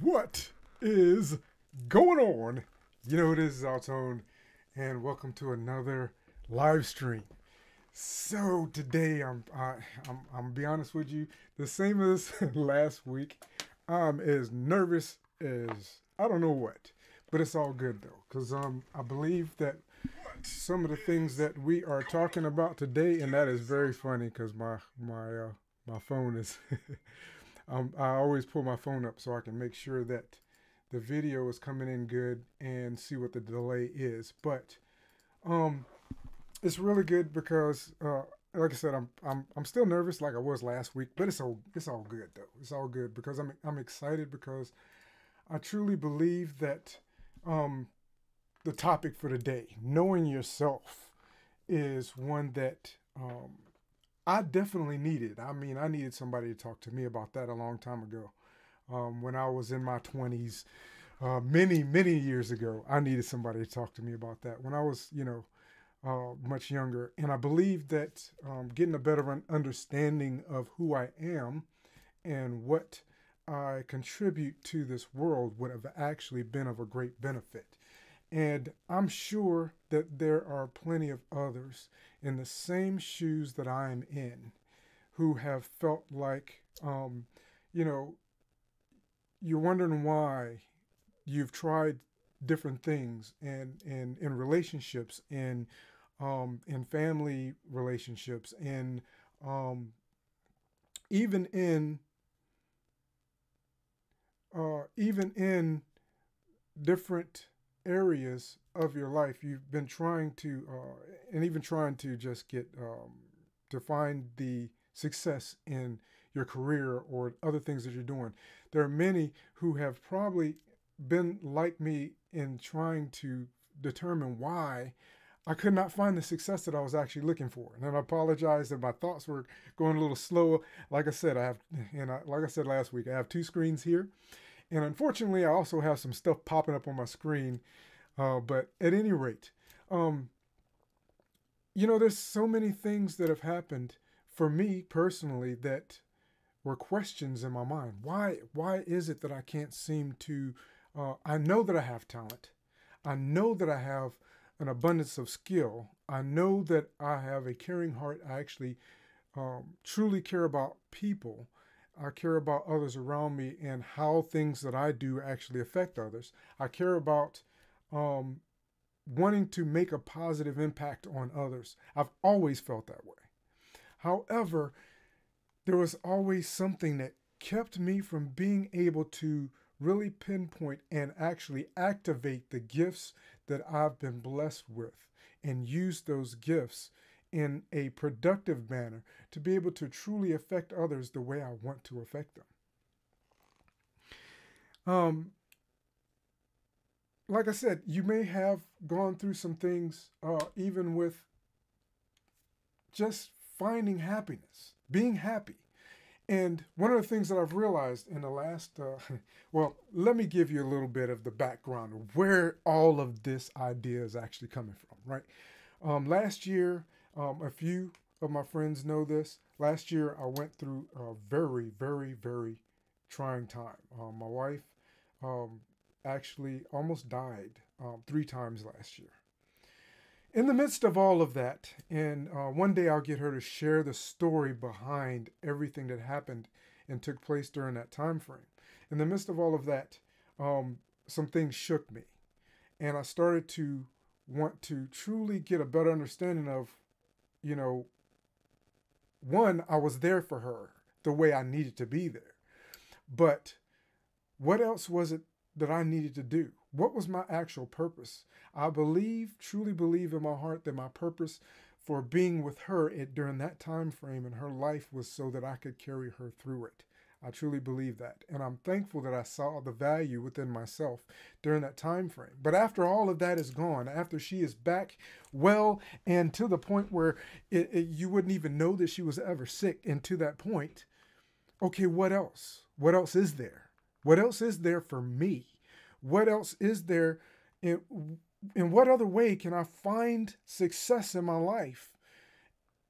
What is going on? You know, this is Altone, and welcome to another live stream. So today, I'm gonna be honest with you, the same as last week. I'm as nervous as I don't know what, but it's all good though, cause I believe that some of the things that we are talking about today, and that is very funny, cause my phone is. I always pull my phone up so I can make sure that the video is coming in good and see what the delay is. But um, it's really good because, like I said, I'm still nervous like I was last week, but it's all good though. It's all good because I'm excited because I truly believe that um, the topic for today, knowing yourself, is one that I definitely needed. I mean, I needed somebody to talk to me about that a long time ago. When I was in my 20s, many years ago, I needed somebody to talk to me about that. When I was, much younger, and I believe that getting a better understanding of who I am and what I contribute to this world would have actually been of a great benefit. And I'm sure that there are plenty of others in the same shoes that I'm in who have felt like, you know, you're wondering why you've tried different things and in relationships, in family relationships, and even in even in different areas of your life. You've been trying to and even trying to just get to find the success in your career or other things that you're doing. There are many who have probably been like me in trying to determine why I could not find the success that I was actually looking for. And I apologize that my thoughts were going a little slow. Like I said, like I said last week, I have two screens here. And unfortunately, I also have some stuff popping up on my screen. But at any rate, there's so many things that have happened for me personally that were questions in my mind. Why is it that I can't seem to? I know that I have talent. I know that I have an abundance of skill. I know that I have a caring heart. I actually truly care about people. I care about others around me and how things that I do actually affect others. I care about um, wanting to make a positive impact on others. I've always felt that way. However, there was always something that kept me from being able to really pinpoint and actually activate the gifts that I've been blessed with and use those gifts in a productive manner to be able to truly affect others the way I want to affect them. Um, like I said, you may have gone through some things, even with just finding happiness, being happy. And one of the things that I've realized in the last, well, let me give you a little bit of the background of where all of this idea is actually coming from, right? Last year, a few of my friends know this. Last year, I went through a very trying time. My wife um, actually almost died 3 times last year. In the midst of all of that, and one day I'll get her to share the story behind everything that happened and took place during that time frame. In the midst of all of that, some things shook me, and I started to want to truly get a better understanding of, you know, one, I was there for her the way I needed to be there, but what else was it that I needed to do? What was my actual purpose? I truly believe in my heart that my purpose for being with her during that time frame in her life was so that I could carry her through it. I truly believe that. And I'm thankful that I saw the value within myself during that time frame. But after all of that is gone, after she is back well and to the point where you wouldn't even know that she was ever sick, and to that point, okay, what else? What else is there? What else is there for me? What else is there? In what other way can I find success in my life?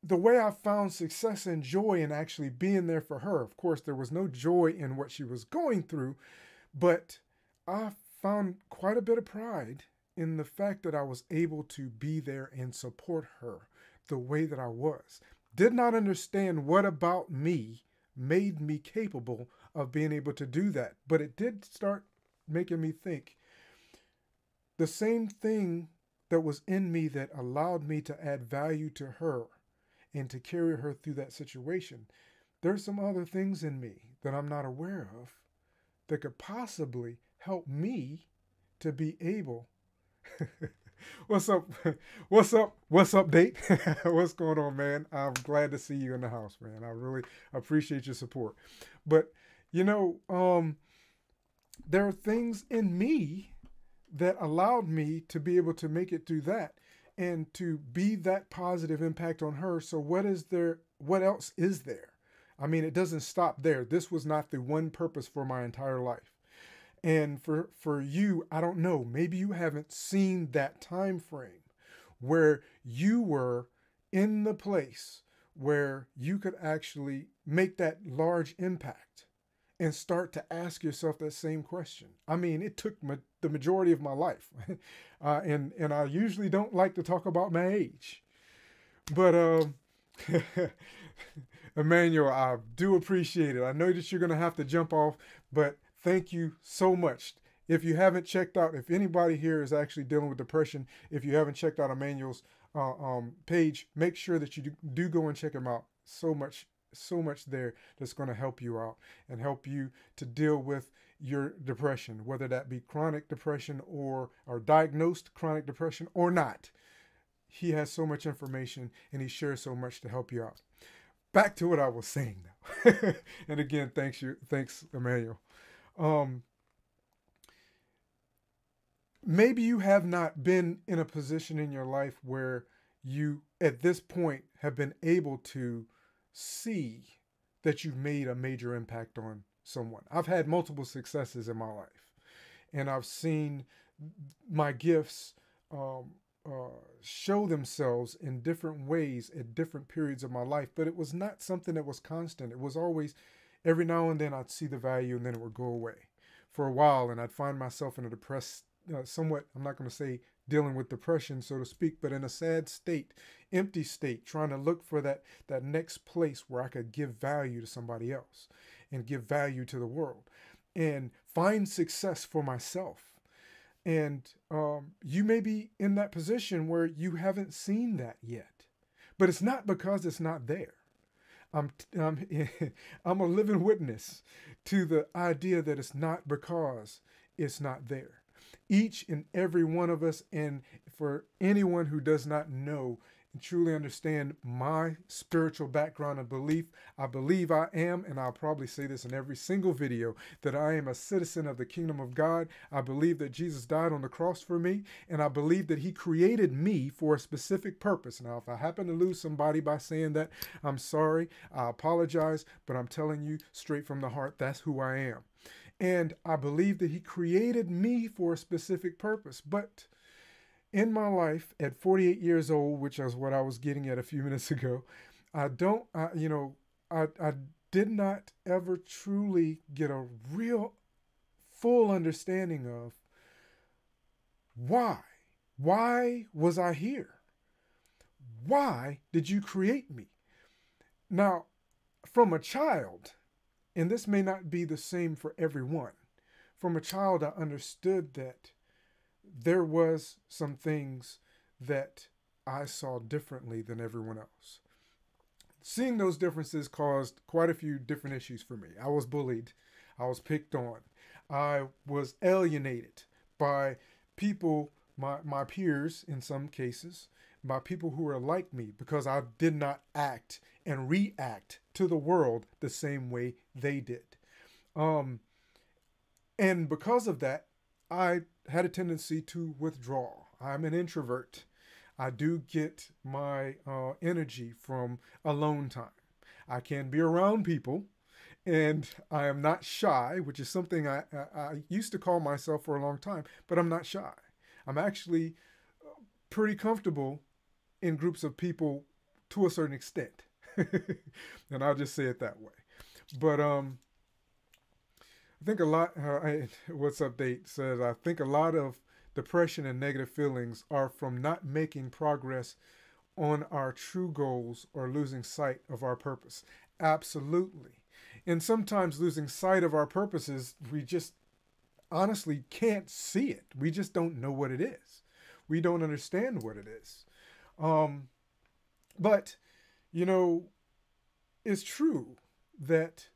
The way I found success and joy in actually being there for her. Of course, there was no joy in what she was going through, But I found quite a bit of pride in the fact that I was able to be there and support her the way that I was. Did not understand what about me made me capable of being able to do that. But it did start making me think the same thing that was in me that allowed me to add value to her and to carry her through that situation. There's some other things in me that I'm not aware of that could possibly help me to be able. What's up? What's up? What's up, date? What's going on, man? I'm glad to see you in the house, man. I really appreciate your support. But you know, there are things in me that allowed me to be able to make it through that and to be that positive impact on her. So what is there? What else is there? I mean, it doesn't stop there. This was not the one purpose for my entire life. And for you, I don't know, maybe you haven't seen that time frame where you were in the place where you could actually make that large impact and start to ask yourself that same question. I mean, it took the majority of my life. And I usually don't like to talk about my age. But Emmanuel, I do appreciate it. I know that you're going to have to jump off, but thank you so much. If you haven't checked out, if anybody here is actually dealing with depression, if you haven't checked out Emmanuel's page, make sure that you do go and check him out. So much there that's going to help you out and help you to deal with your depression, whether that be chronic depression or diagnosed chronic depression or not. He has so much information and he shares so much to help you out. Back to what I was saying now. And again, thanks, Emmanuel. Maybe you have not been in a position in your life where you, at this point, have been able to see that you've made a major impact on someone. I've had multiple successes in my life, and I've seen my gifts show themselves in different ways at different periods of my life, but it was not something that was constant. It was always, every now and then I'd see the value and then it would go away for a while, and I'd find myself in a depressed, somewhat, I'm not going to say dealing with depression, so to speak, but in a sad state, empty state, trying to look for that next place where I could give value to somebody else and give value to the world and find success for myself. And you may be in that position where you haven't seen that yet, but it's not because it's not there. I'm a living witness to the idea that it's not because it's not there. Each and every one of us, and for anyone who does not know and truly understand my spiritual background and belief, I believe I am, and I'll probably say this in every single video, that I am a citizen of the kingdom of God. I believe that Jesus died on the cross for me, and I believe that he created me for a specific purpose. Now, if I happen to lose somebody by saying that, I'm sorry, I apologize, but I'm telling you straight from the heart, that's who I am. And I believe that he created me for a specific purpose. But in my life at 48 years old, which is what I was getting at a few minutes ago, I did not ever truly get a real full understanding of why. Why was I here? Why did you create me? Now, from a child, and this may not be the same for everyone, from a child, I understood that there was some things that I saw differently than everyone else. Seeing those differences caused quite a few different issues for me. I was bullied. I was picked on. I was alienated by people, my peers in some cases, by people who were like me because I did not act and react to the world the same way they did. And because of that, I had a tendency to withdraw. I'm an introvert. I do get my energy from alone time. I can be around people, and I am not shy, which is something I used to call myself for a long time, but I'm not shy. I'm actually pretty comfortable in groups of people to a certain extent. And I'll just say it that way. But I think a lot. What's update says I think a lot of depression and negative feelings are from not making progress on our true goals or losing sight of our purpose. Absolutely. And sometimes losing sight of our purposes, we just honestly can't see it. We just don't know what it is. We don't understand what it is. Um, but, you know, it's true that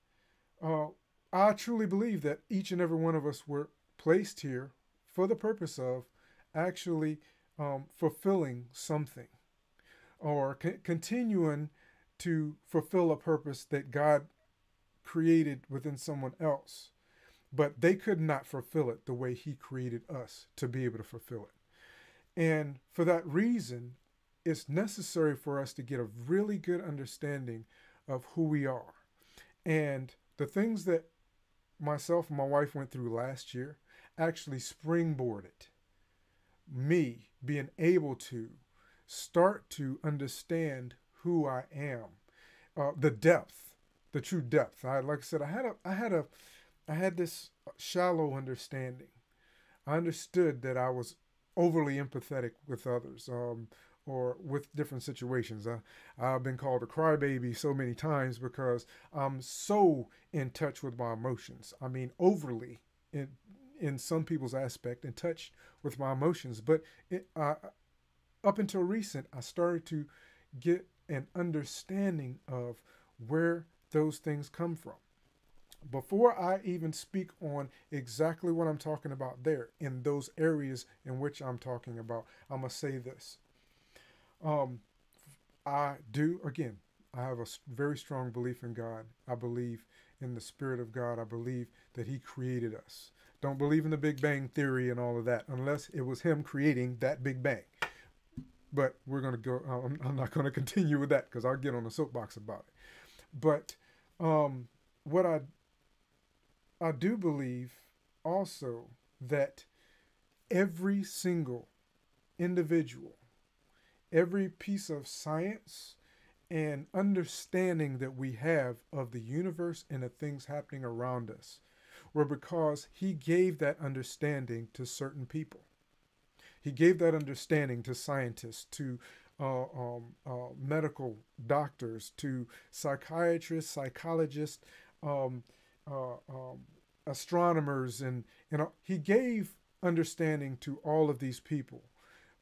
uh, I truly believe that each and every one of us were placed here for the purpose of actually fulfilling something or continuing to fulfill a purpose that God created within someone else, but they could not fulfill it the way He created us to be able to fulfill it. And for that reason, it's necessary for us to get a really good understanding of who we are. And the things that myself and my wife went through last year actually springboarded me being able to start to understand who I am, the depth, the true depth. Like I said, I had this shallow understanding. I understood that I was overly empathetic with others, or with different situations. I've been called a crybaby so many times because I'm so in touch with my emotions. I mean, overly in some people's aspect, in touch with my emotions. But up until recent, I started to get an understanding of where those things come from. Before I even speak on exactly what I'm talking about there, in those areas in which I'm talking about, I'm going to say this. Um, I do, again, I have a very strong belief in God. I believe in the Spirit of God. I believe that He created us. Don't believe in the Big Bang Theory and all of that unless it was Him creating that Big Bang. But we're going to go, I'm not going to continue with that because I'll get on a soapbox about it. But what I do believe also that every single individual, every piece of science and understanding that we have of the universe and the things happening around us were because He gave that understanding to certain people. He gave that understanding to scientists, to medical doctors, to psychiatrists, psychologists, um, astronomers, and He gave understanding to all of these people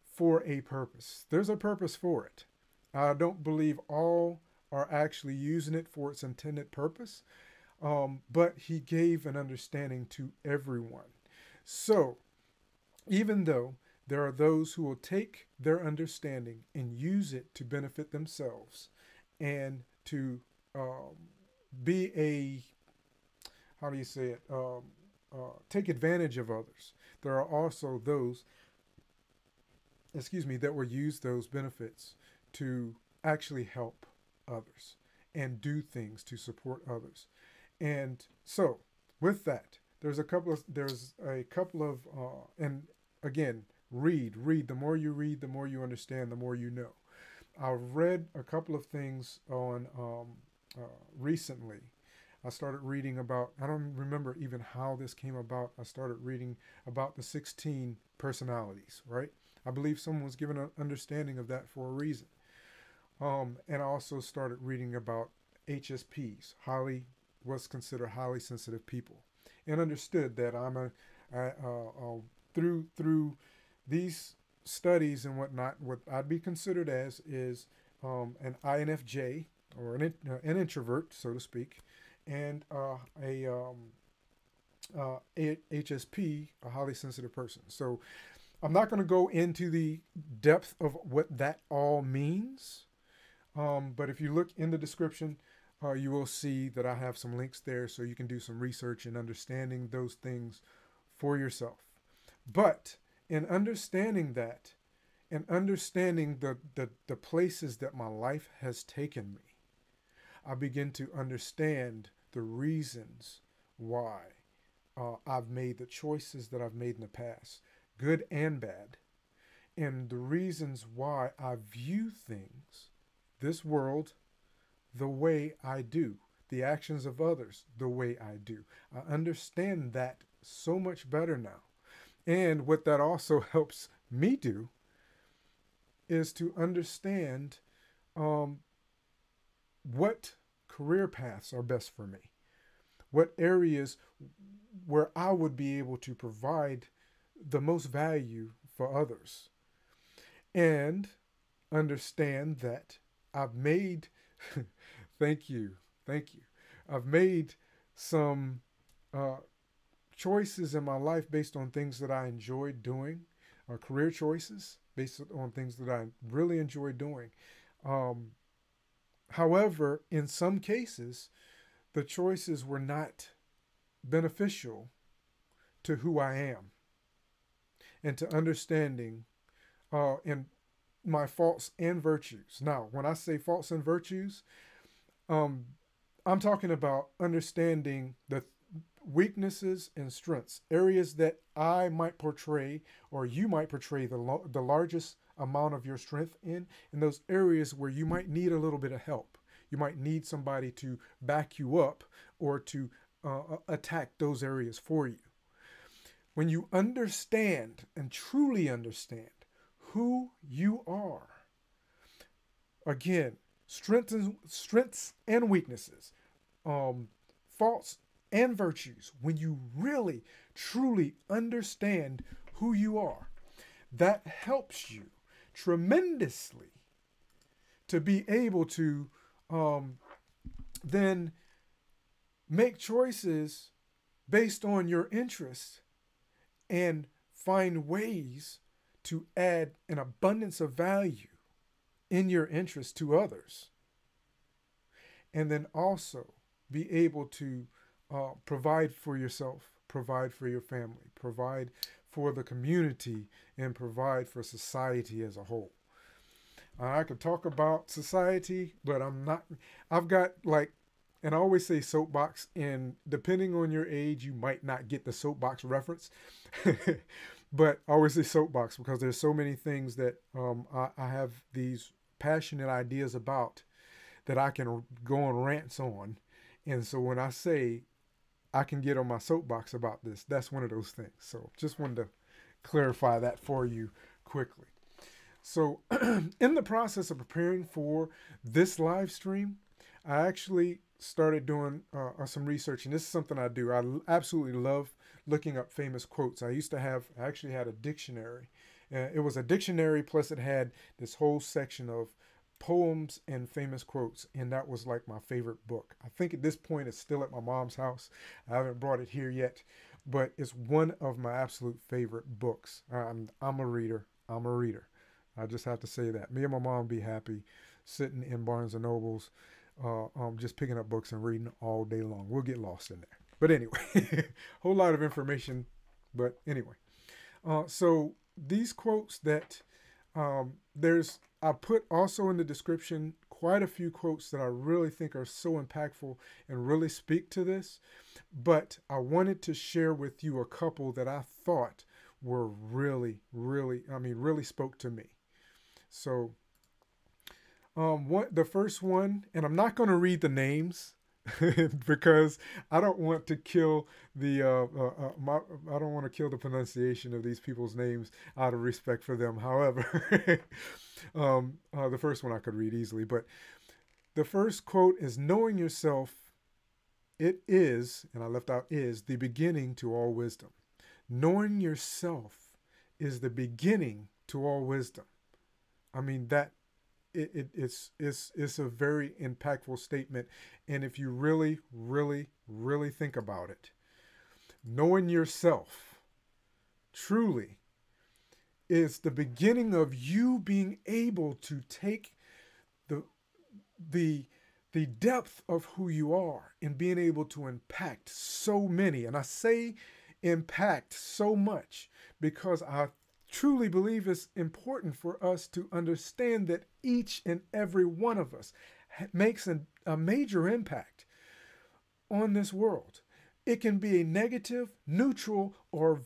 for a purpose. There's a purpose for it. I don't believe all are actually using it for its intended purpose, but He gave an understanding to everyone. So, even though there are those who will take their understanding and use it to benefit themselves and to be a, how do you say it, take advantage of others, there are also those, that will use those benefits to actually help others and do things to support others. And so, with that, there's a couple of, and again, read. The more you read, the more you understand, the more you know. I've read a couple of things on recently. I started reading about, I don't remember even how this came about. I started reading about the 16 personalities, right? I believe someone was given an understanding of that for a reason. And I also started reading about HSPs, what's considered highly sensitive people, and understood that through these studies and whatnot, what I'd be considered as is an INFJ, or an introvert, so to speak, and a HSP, a highly sensitive person. So I'm not going to go into the depth of what that all means, but if you look in the description, you will see that I have some links there so you can do some research and understanding those things for yourself. But in understanding that, and understanding the places that my life has taken me, I begin to understand the reasons why I've made the choices that I've made in the past, good and bad, and the reasons why I view things, this world, the way I do. the actions of others the way I do. I understand that so much better now. And what that also helps me do is to understand um, what career paths are best for me, what areas where I would be able to provide the most value for others, and understand that I've made, thank you, thank you, I've made some uh, choices in my life based on things that I enjoy doing, career choices based on things that I really enjoy doing. Um, However, in some cases, the choices were not beneficial to who I am and to understanding and my faults and virtues. Now, when I say faults and virtues, um, I'm talking about understanding the weaknesses and strengths, areas that I might portray or you might portray the largest amount of your strength in those areas where you might need a little bit of help. You might need somebody to back you up or to attack those areas for you. When you understand and truly understand who you are, again, strengths and weaknesses, faults and virtues, when you really, truly understand who you are, that helps you tremendously to be able to then make choices based on your interests and find ways to add an abundance of value in your interest to others. And then also be able to provide for yourself, provide for your family, provide for the community, and provide for society as a whole. I could talk about society, but I'm not. I've got like, and I always say soapbox, and depending on your age, you might not get the soapbox reference. But I always say soapbox because there's so many things that I have these passionate ideas about that I can go on rants on. And so when I say I can get on my soapbox about this, that's one of those things. So just wanted to clarify that for you quickly. So in the process of preparing for this live stream, I actually started doing some research, and this is something I do. I absolutely love looking up famous quotes. I actually had a dictionary. It was a dictionary, plus it had this whole section of poems and famous quotes, and that was like my favorite book. I think at this point it's still at my mom's house. I haven't brought it here yet, but it's one of my absolute favorite books. I'm a reader. I'm a reader. I just have to say that. Me and my mom be happy sitting in Barnes and Nobles, just picking up books and reading all day long. We'll get lost in there. But anyway, whole lot of information. But anyway, so these quotes that I put also in the description quite a few quotes that I really think are so impactful and really speak to this. But I wanted to share with you a couple that I thought were really spoke to me. So the first one, and I'm not going to read the names because I don't want to kill the I don't want to kill the pronunciation of these people's names out of respect for them. However, the first one I could read easily, but the first quote is, "Knowing yourself, it is," and I left out "is," "the beginning to all wisdom." Knowing yourself is the beginning to all wisdom. I mean, that it's a very impactful statement. And if you really, really, really think about it, knowing yourself truly is the beginning of you being able to take the depth of who you are and being able to impact so many. And I say impact so much because I truly believe it's important for us to understand that each and every one of us makes a major impact on this world. It can be a negative, neutral, or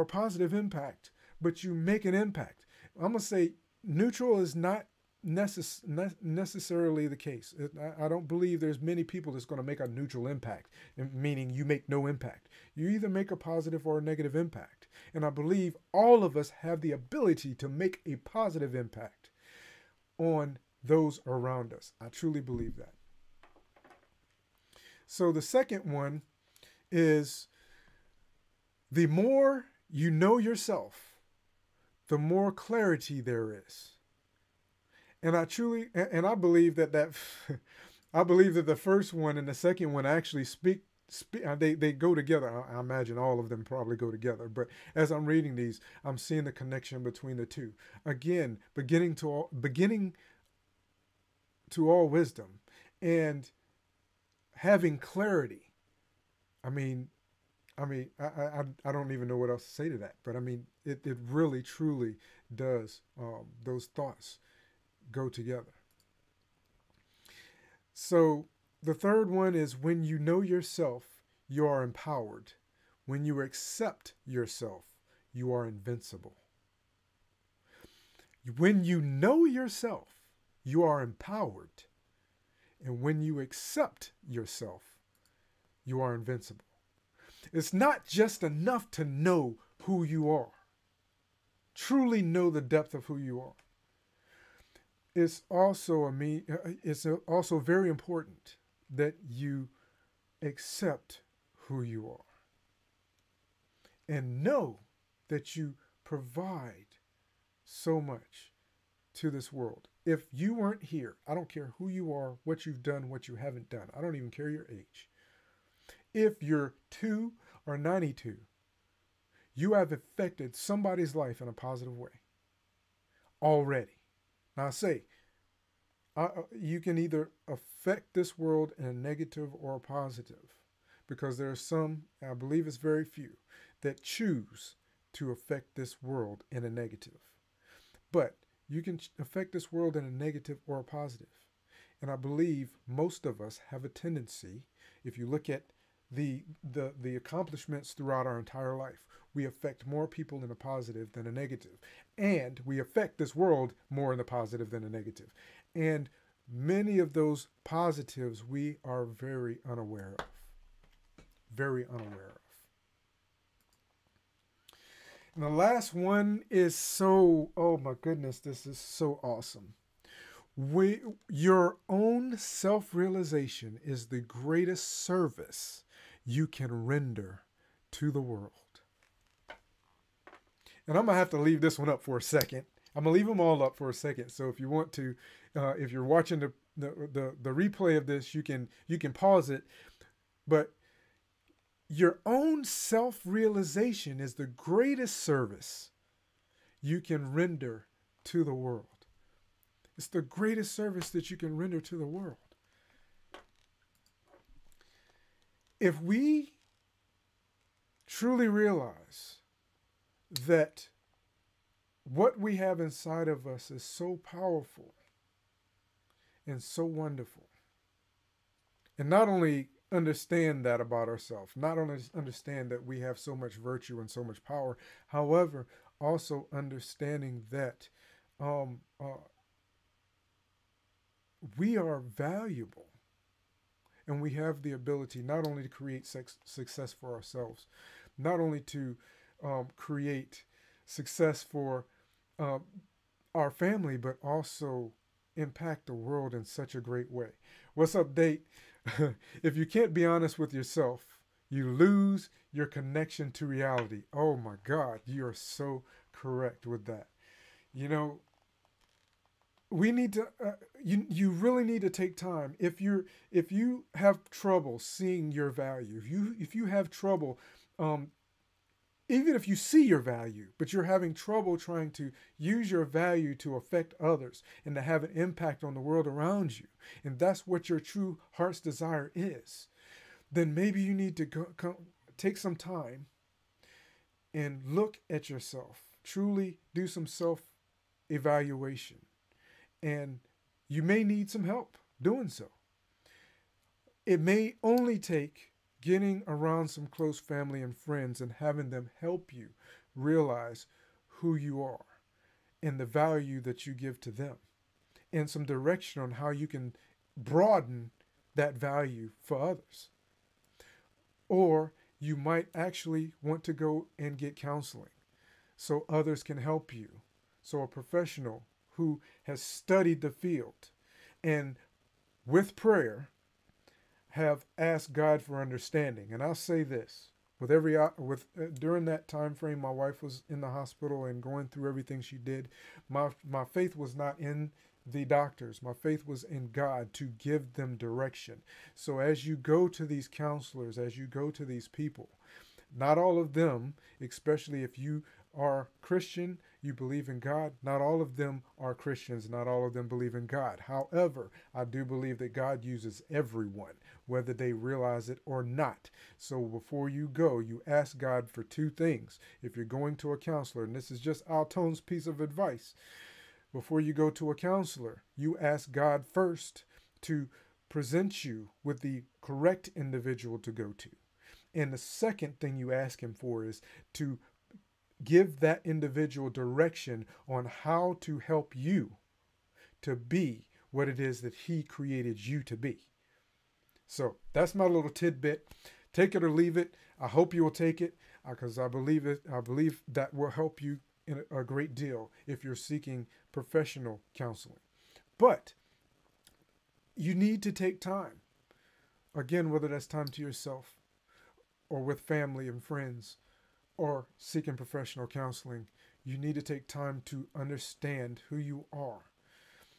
positive impact, but you make an impact. I'm going to say neutral is not necessarily the case. I don't believe there's many people that's going to make a neutral impact, meaning you make no impact. You either make a positive or a negative impact. And I believe all of us have the ability to make a positive impact on those around us. I truly believe that. So the second one is the more you know yourself, the more clarity there is. And I believe that I believe that the first one and the second one actually they go together. I imagine all of them probably go together. But as I'm reading these, I'm seeing the connection between the two. Again, beginning to all wisdom and having clarity. I mean, I don't even know what else to say to that. But I mean, it really, truly does. Those thoughts go together. So the third one is when you know yourself, you are empowered. When you accept yourself, you are invincible. When you know yourself, you are empowered. And when you accept yourself, you are invincible. It's not just enough to know who you are. Truly know the depth of who you are. It's also very important that you accept who you are and know that you provide so much to this world. If you weren't here, I don't care who you are, what you've done, what you haven't done. I don't even care your age. If you're 2 or 92, you have affected somebody's life in a positive way already. Now I say, you can either affect this world in a negative or a positive, because there are some, I believe it's very few, that choose to affect this world in a negative. But you can affect this world in a negative or a positive. And I believe most of us have a tendency, if you look at the accomplishments throughout our entire life, we affect more people in a positive than a negative. And we affect this world more in the positive than a negative. And many of those positives we are very unaware of. Very unaware of. And the last one is oh my goodness, this is so awesome. Your own self-realization is the greatest service you can render to the world. And I'm going to have to leave this one up for a second. I'm going to leave them all up for a second. So if you want to, if you're watching the replay of this, you can pause it. But your own self-realization is the greatest service you can render to the world. It's the greatest service that you can render to the world. If we truly realize that what we have inside of us is so powerful and so wonderful, and not only understand that about ourselves, not only understand that we have so much virtue and so much power, however, also understanding that we are valuable and we have the ability not only to create success for ourselves, not only to create success for our family, but also impact the world in such a great way. What's up, Date? If you can't be honest with yourself, you lose your connection to reality. Oh my God, you are so correct with that. You know, we need to, you really need to take time. If you have trouble seeing your value, if you have trouble, even if you see your value, but you're having trouble trying to use your value to affect others and to have an impact on the world around you, and that's what your true heart's desire is, then maybe you need to take some time and look at yourself, truly do some self-evaluation. And you may need some help doing so. It may only take getting around some close family and friends and having them help you realize who you are and the value that you give to them. and some direction on how you can broaden that value for others. Or you might actually want to go and get counseling so others can help you. So a professional who has studied the field and with prayer have asked God for understanding. And I'll say this, during that time frame my wife was in the hospital and going through everything she did, my faith was not in the doctors. My faith was in God to give them direction. So as you go to these counselors, as you go to these people, not all of them, especially if you are Christian, you believe in God, not all of them are Christians, not all of them believe in God. However, I do believe that God uses everyone, whether they realize it or not. So before you go, you ask God for two things. If you're going to a counselor, and this is just Altone's piece of advice, before you go to a counselor, you ask God first to present you with the correct individual to go to. And the second thing you ask him for is to give that individual direction on how to help you to be what it is that he created you to be. So that's my little tidbit. Take it or leave it. I hope you will take it because I believe that will help you in a great deal if you're seeking professional counseling. But you need to take time. Again, whether that's time to yourself or with family and friends or seeking professional counseling, you need to take time to understand who you are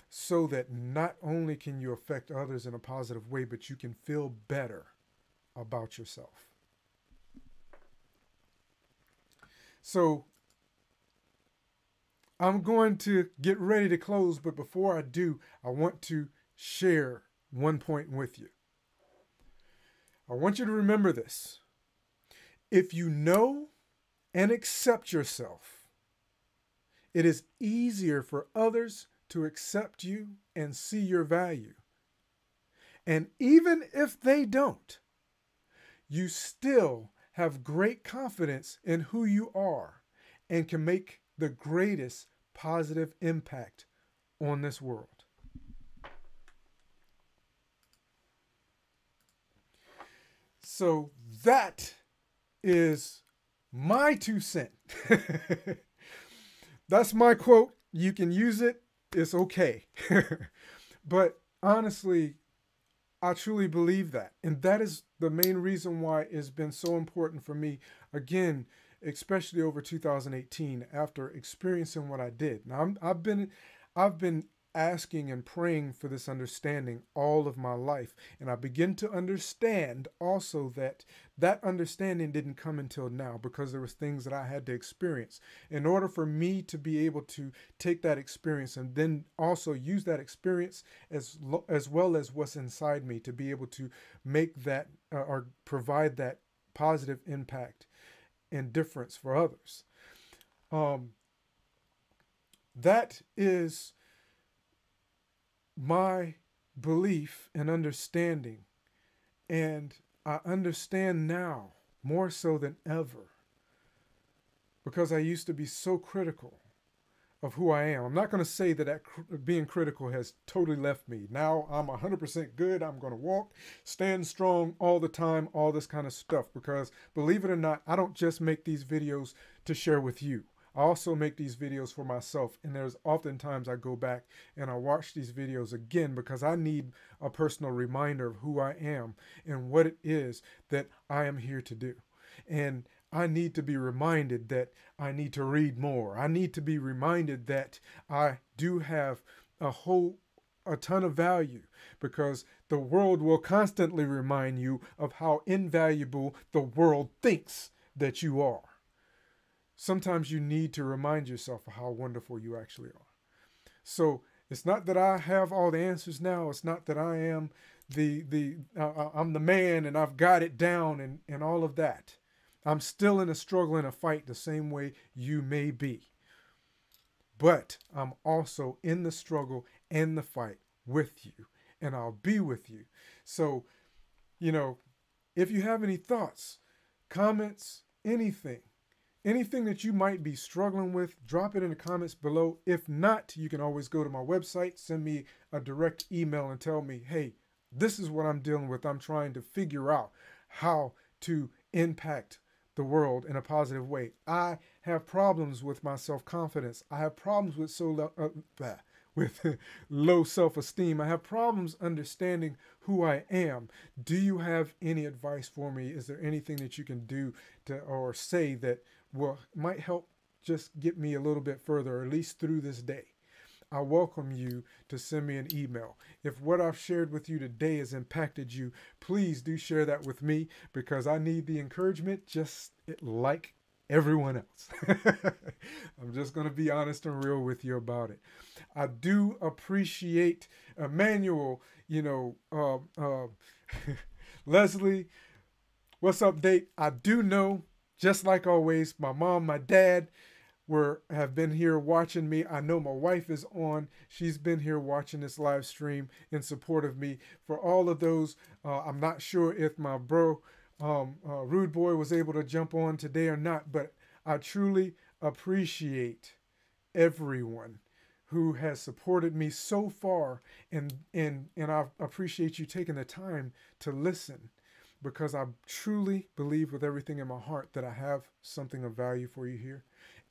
so that not only can you affect others in a positive way, but you can feel better about yourself. So I'm going to get ready to close, but before I do, I want to share one point with you. I want you to remember this. If you know and accept yourself, it is easier for others to accept you and see your value. And even if they don't, you still have great confidence in who you are and can make the greatest positive impact on this world. So that is my 2 cents. That's my quote. You can use it. It's okay. But honestly, I truly believe that. And that is the main reason why it's been so important for me, again, especially over 2018, after experiencing what I did. Now, I've been asking and praying for this understanding all of my life. And I begin to understand also that that understanding didn't come until now because there was things that I had to experience. In order for me to be able to take that experience and then also use that experience as well as what's inside me to be able to make that or provide that positive impact and difference for others. That is my belief and understanding. And I understand now more so than ever because I used to be so critical of who I am. I'm not going to say that being critical has totally left me. Now I'm 100% good. I'm going to walk, stand strong all the time, all this kind of stuff. Because believe it or not, I don't just make these videos to share with you. I also make these videos for myself, and there's oftentimes I go back and I watch these videos again because I need a personal reminder of who I am and what it is that I am here to do. And I need to be reminded that I need to read more. I need to be reminded that I do have a ton of value because the world will constantly remind you of how invaluable the world thinks that you are. Sometimes you need to remind yourself of how wonderful you actually are. So it's not that I have all the answers now. It's not that I am I'm the man and I've got it down and all of that. I'm still in a struggle and a fight the same way you may be. But I'm also in the struggle and the fight with you, and I'll be with you. So, if you have any thoughts, comments, anything, anything that you might be struggling with, drop it in the comments below. If not, you can always go to my website, send me a direct email and tell me, hey, this is what I'm dealing with. I'm trying to figure out how to impact the world in a positive way. I have problems with my self-confidence. I have problems with with low self-esteem. I have problems understanding who I am. Do you have any advice for me? Is there anything that you can do to or say that might help just get me a little bit further, or at least through this day? I welcome you to send me an email. If what I've shared with you today has impacted you, please do share that with me, because I need the encouragement just like everyone else. I'm just going to be honest and real with you about it. I do appreciate Emmanuel, Leslie, what's up, date? I do know, just like always, my mom, my dad, have been here watching me. I know my wife is on. She's been here watching this live stream in support of me. For all of those, I'm not sure if my bro, Rude Boy, was able to jump on today or not, but I truly appreciate everyone who has supported me so far, and I appreciate you taking the time to listen, because I truly believe with everything in my heart that I have something of value for you here.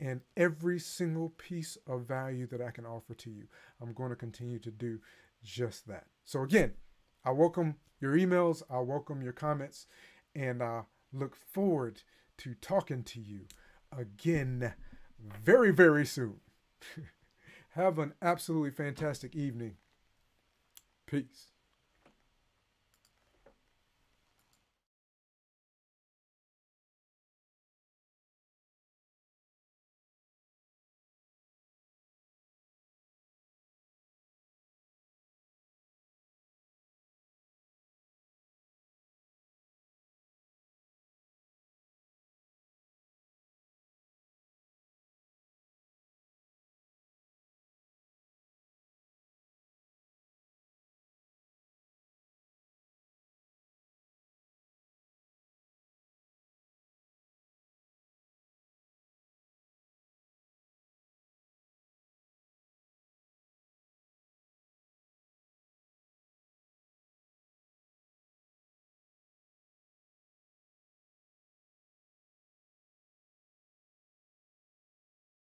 And every single piece of value that I can offer to you, I'm going to continue to do just that. So again, I welcome your emails, I welcome your comments, and I look forward to talking to you again very, very soon. Have an absolutely fantastic evening. Peace.